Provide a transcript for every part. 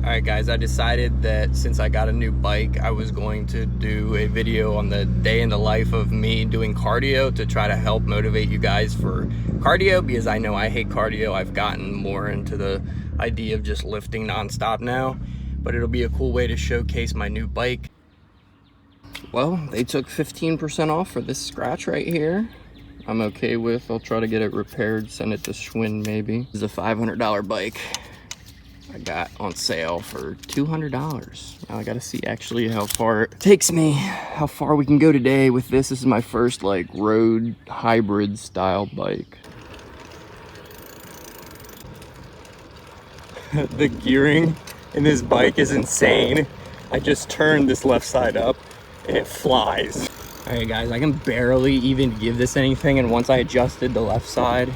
Alright guys, I decided that since I got a new bike, I was going to do a video on the day in the life of me doing cardio to try to help motivate you guys for cardio, because I know I hate cardio. I've gotten more into the idea of just lifting nonstop now, but it'll be a cool way to showcase my new bike. Well, they took 15% off for this scratch right here. I'm okay with. I'll try to get it repaired, send it to Schwinn maybe. This is a $500 bike I got on sale for $200. Now I gotta see actually how far it takes me, how far we can go today with this. This is my first like road hybrid style bike. The gearing in this bike is insane. I just turned this left side up and it flies. All right guys, I can barely even give this anything, and once I adjusted the left side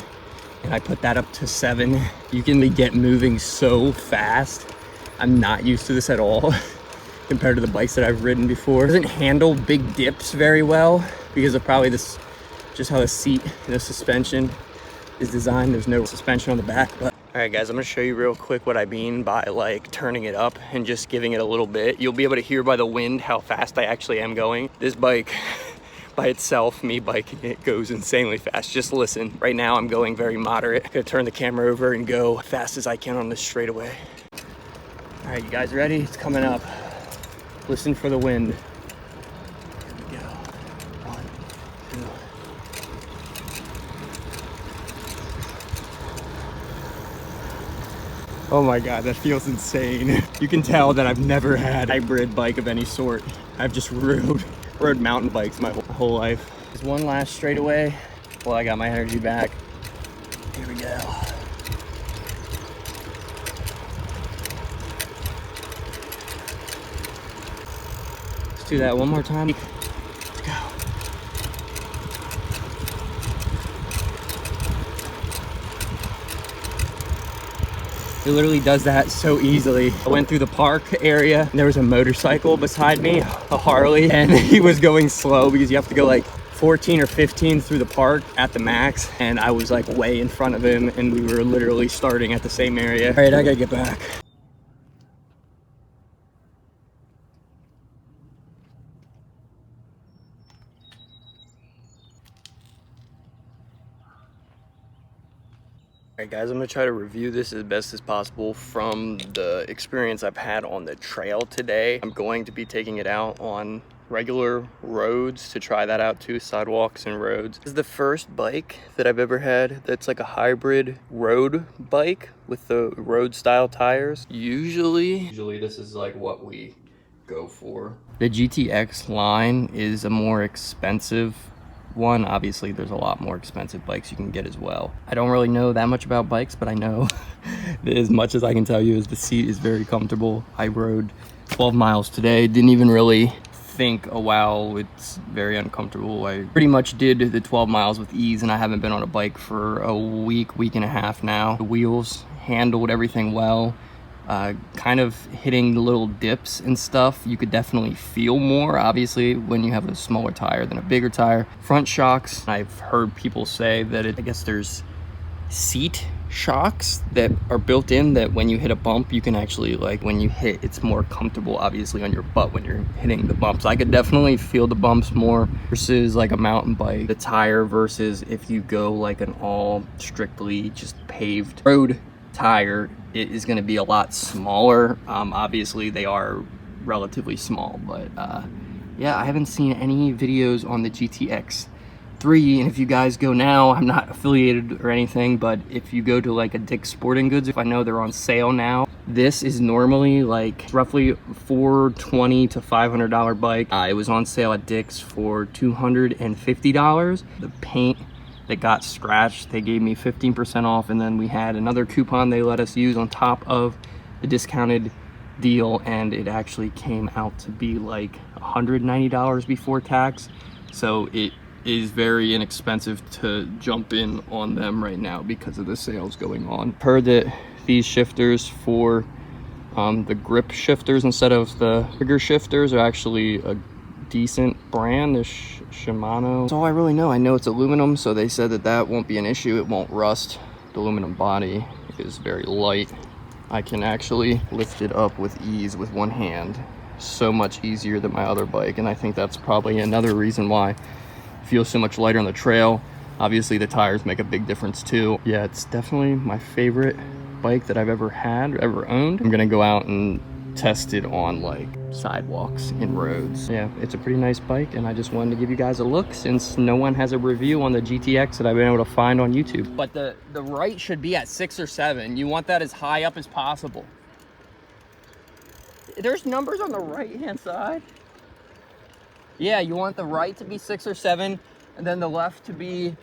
and I put that up to 7, you can get moving so fast. I'm not used to this at all compared to the bikes that I've ridden before. It doesn't handle big dips very well because of probably this, just how the seat and the suspension is designed. There's no suspension on the back. But all right guys, I'm gonna show you real quick what I mean by like turning it up and just giving it a little bit. You'll be able to hear by the wind how fast I actually am going. This bike by itself, me biking it, goes insanely fast. Just listen. Right now I'm going very moderate. I'm gonna turn the camera over and go fast as I can on this straightaway. All right, you guys ready? It's coming up. Listen for the wind. Here we go. 1, 2. Oh my God, that feels insane. You can tell that I've never had a hybrid bike of any sort. I've just rode mountain bikes my whole life. There's one last straightaway. Well, I got my energy back. Here we go. Let's do that one more time. Let's go. It literally does that so easily. I went through the park area and there was a motorcycle beside me, a Harley, and he was going slow because you have to go like 14 or 15 through the park at the max. And I was like way in front of him and we were literally starting at the same area. All right, I gotta get back. Alright guys, I'm going to try to review this as best as possible from the experience I've had on the trail today. I'm going to be taking it out on regular roads to try that out too, sidewalks and roads. This is the first bike that I've ever had that's like a hybrid road bike with the road style tires. Usually this is like what we go for. The GTX line is a more expensive one. Obviously there's a lot more expensive bikes you can get as well. I don't really know that much about bikes, but I know that as much as I can tell you is the seat is very comfortable. I rode 12 miles today, didn't even really think, oh wow, it's very uncomfortable. I pretty much did the 12 miles with ease, and I haven't been on a bike for a week and a half now. The wheels handled everything well. Kind of hitting the little dips and stuff, you could definitely feel more, obviously, when you have a smaller tire than a bigger tire. Front shocks, I've heard people say that I guess there's seat shocks that are built in that when you hit a bump, you can actually, like, when you hit, it's more comfortable, obviously, on your butt when you're hitting the bumps. I could definitely feel the bumps more versus like a mountain bike. The tire versus if you go like an all strictly just paved road tire, it is going to be a lot smaller. Obviously they are relatively small, but yeah, I haven't seen any videos on the GTX3, and if you guys go now, I'm not affiliated or anything, but if you go to like a Dick's Sporting Goods, if I know they're on sale now, this is normally like roughly $420 to $500 bike. It was on sale at Dick's for $250. The paint that got scratched, they gave me 15% off, and then we had another coupon they let us use on top of the discounted deal, and it actually came out to be like $190 before tax. So it is very inexpensive to jump in on them right now because of the sales going on. Heard that these shifters for the grip shifters instead of the trigger shifters are actually a decent brand. There's Shimano. That's all I really know. I know it's aluminum, so they said that that won't be an issue. It won't rust. The aluminum body is very light. I can actually lift it up with ease with one hand. So much easier than my other bike, and I think that's probably another reason why it feels so much lighter on the trail. Obviously the tires make a big difference too. Yeah, it's definitely my favorite bike that I've ever had, ever owned. I'm gonna go out and test it on like sidewalks and roads. Yeah, it's a pretty nice bike, and I just wanted to give you guys a look since no one has a review on the GTX that I've been able to find on YouTube. But the right should be at 6 or 7. You want that as high up as possible. There's numbers on the right hand side. Yeah, you want the right to be 6 or 7, and then the left to be...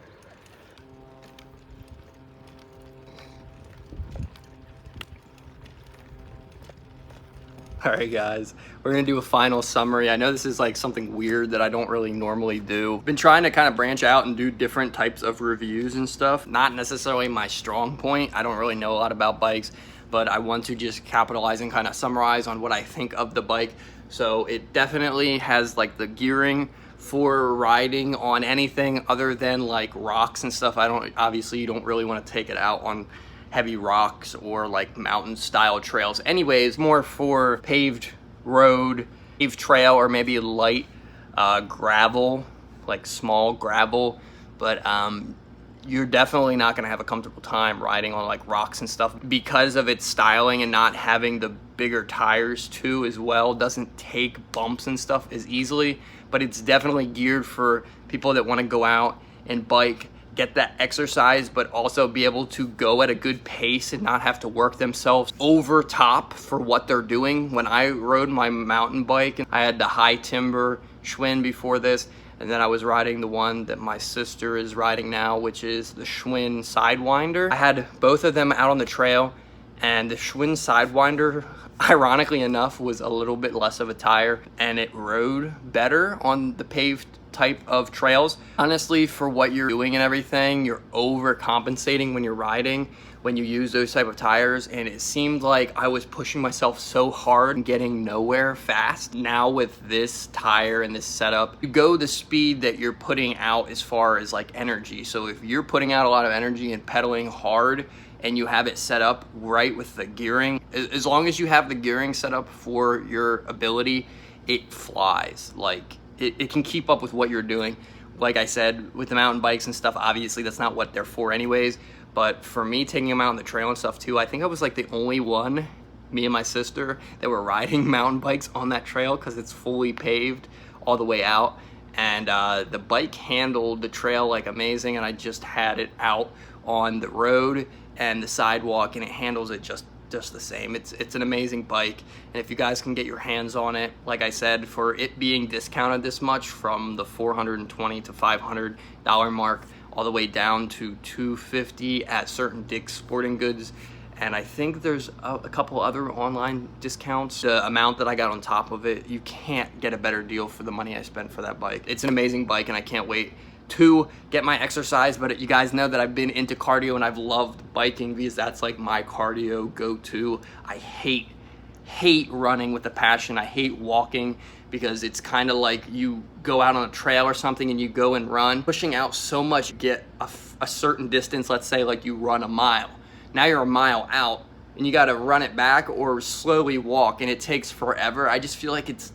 All right, guys, we're gonna do a final summary. I know this is like something weird that I don't really normally do. Been trying to kind of branch out and do different types of reviews and stuff. Not necessarily my strong point. I don't really know a lot about bikes, but I want to just capitalize and kind of summarize on what I think of the bike. So it definitely has like the gearing for riding on anything other than like rocks and stuff. Obviously you don't really want to take it out on heavy rocks or like mountain style trails. Anyways, more for paved road, paved trail, or maybe light gravel, like small gravel. But you're definitely not gonna have a comfortable time riding on like rocks and stuff because of its styling and not having the bigger tires too as well. Doesn't take bumps and stuff as easily, but it's definitely geared for people that want to go out and bike, get that exercise, but also be able to go at a good pace and not have to work themselves over top for what they're doing. When I rode my mountain bike, I had the high timber Schwinn before this, and then I was riding the one that my sister is riding now, which is the Schwinn Sidewinder. I had both of them out on the trail, and the Schwinn Sidewinder, ironically enough, was a little bit less of a tire, and it rode better on the paved type of trails. Honestly, for what you're doing and everything, you're overcompensating when you're riding when you use those type of tires, and it seemed like I was pushing myself so hard and getting nowhere fast. Now with this tire and this setup, you go the speed that you're putting out as far as like energy. So if you're putting out a lot of energy and pedaling hard and you have it set up right with the gearing, as long as you have the gearing set up for your ability, it flies. Like it can keep up with what you're doing. Like I said, with the mountain bikes and stuff, obviously that's not what they're for anyways. But for me, taking them out on the trail and stuff too, I think I was like the only one, me and my sister, that were riding mountain bikes on that trail because it's fully paved all the way out. And the bike handled the trail like amazing, and I just had it out on the road and the sidewalk, and it handles it just the same. It's an amazing bike, and if you guys can get your hands on it, like I said, for it being discounted this much from the $420 to $500 mark all the way down to $250 at certain Dick's Sporting Goods, and I think there's a couple other online discounts. The amount that I got on top of it, you can't get a better deal for the money I spent for that bike. It's an amazing bike, and I can't wait to get my exercise. But you guys know that I've been into cardio and I've loved biking because that's like my cardio go-to. I hate running with a passion. I hate walking because it's kind of like you go out on a trail or something and you go and run, pushing out so much, get a certain distance. Let's say like you run a mile. Now you're a mile out and you got to run it back or slowly walk, and it takes forever. I just feel like it's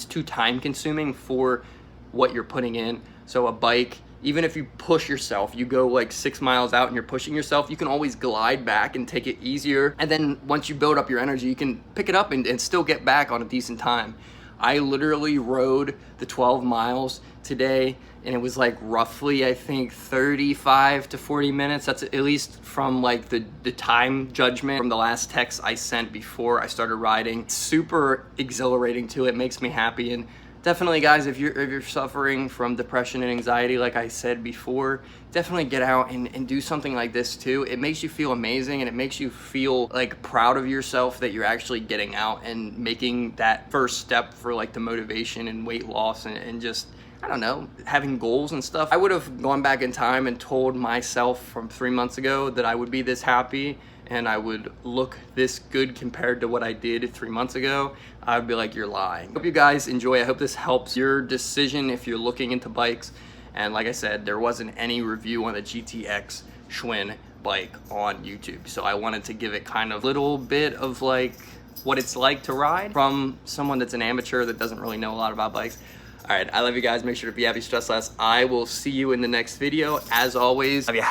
too time consuming for what you're putting in. So a bike, even if you push yourself, you go like 6 miles out and you're pushing yourself, you can always glide back and take it easier. And then once you build up your energy, you can pick it up and still get back on a decent time. I literally rode the 12 miles today, and it was like roughly, I think, 35 to 40 minutes. That's at least from like the time judgment from the last text I sent before I started riding. It's super exhilarating too. It makes me happy. And definitely, guys, if you're suffering from depression and anxiety, like I said before, definitely get out and do something like this too. It makes you feel amazing, and it makes you feel like proud of yourself that you're actually getting out and making that first step for like the motivation and weight loss and just, I don't know, having goals and stuff. I would have gone back in time and told myself from 3 months ago that I would be this happy and I would look this good compared to what I did 3 months ago. I would be like, you're lying. Hope you guys enjoy. I hope this helps your decision if you're looking into bikes. And like I said, there wasn't any review on the GTX Schwinn, bike on YouTube. So I wanted to give it kind of a little bit of like what it's like to ride from someone that's an amateur that doesn't really know a lot about bikes. All right, I love you guys. Make sure to be happy, stress less. I will see you in the next video. As always, love ya.